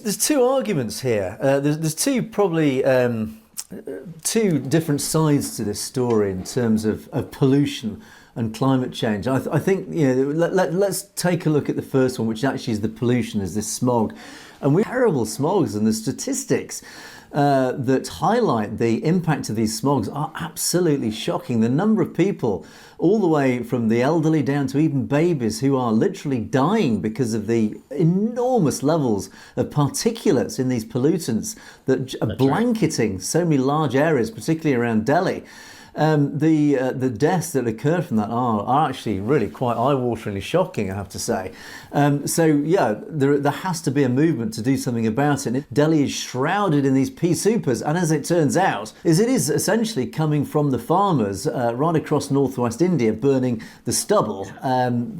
there's two arguments here. There's two probably two different sides to this story in terms of pollution and climate change. I think let's take a look at the first one, which actually is the pollution, is this smog, and we terrible smogs, and the statistics that highlight the impact of these smogs are absolutely shocking. The number of people, all the way from the elderly down to even babies, who are literally dying because of the enormous levels of particulates in these pollutants that are blanketing so many large areas, particularly around Delhi. The deaths that occur from that are actually really quite eye-wateringly shocking, I have to say. There has to be a movement to do something about it. Delhi is shrouded in these pea supers, and as it turns out, it is essentially coming from the farmers right across northwest India burning the stubble,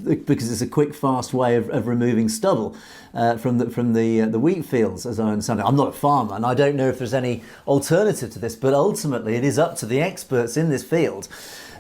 because it's a quick, fast way of removing stubble from the wheat fields, as I understand it. I'm not a farmer, and I don't know if there's any alternative to this, but ultimately it is up to the experts in this field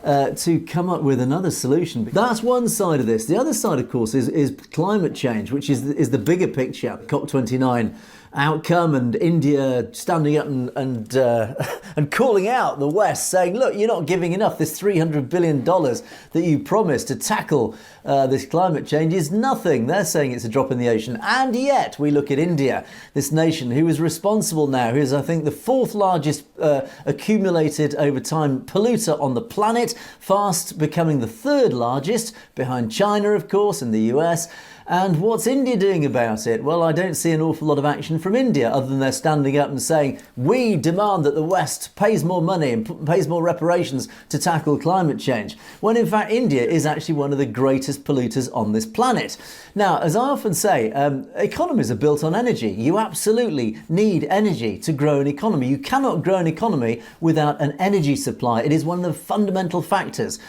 to come up with another solution. That's one side of this. The other side, of course, is climate change, which is the bigger picture. COP29 outcome, and India standing up and calling out the West, saying, look, you're not giving enough. This $300 billion that you promised to tackle this climate change is nothing. They're saying it's a drop in the ocean. And yet we look at India, this nation who is responsible now, who is, I think, the fourth largest accumulated over time polluter on the planet, fast becoming the third largest, behind China, of course, and the US. And what's India doing about it? Well, I don't see an awful lot of action from India, other than they're standing up and saying, we demand that the West pays more money and pays more reparations to tackle climate change, when in fact India is actually one of the greatest polluters on this planet. Now, as I often say, economies are built on energy. You absolutely need energy to grow an economy. You cannot grow an economy without an energy supply. It is one of the fundamental factors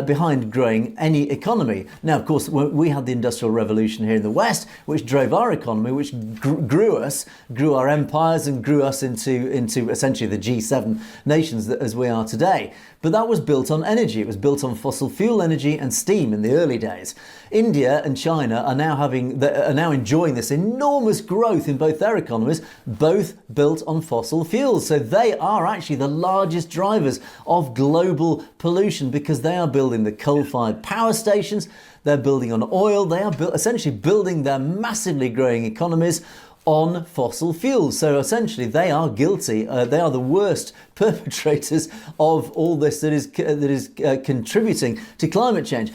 behind growing any economy. Now, of course, we had the Industrial Revolution here in the West, which drove our economy, which grew our empires, and grew us into essentially the G7 nations as we are today. But that was built on energy. It was built on fossil fuel energy and steam in the early days. India and China are now enjoying this enormous growth in both their economies, both built on fossil fuels. So they are actually the largest drivers of global pollution, because they are building the coal-fired power stations. They're building on oil. They are essentially building their massively growing economies on fossil fuels. So essentially they are guilty. They are the worst perpetrators of all this that is contributing to climate change.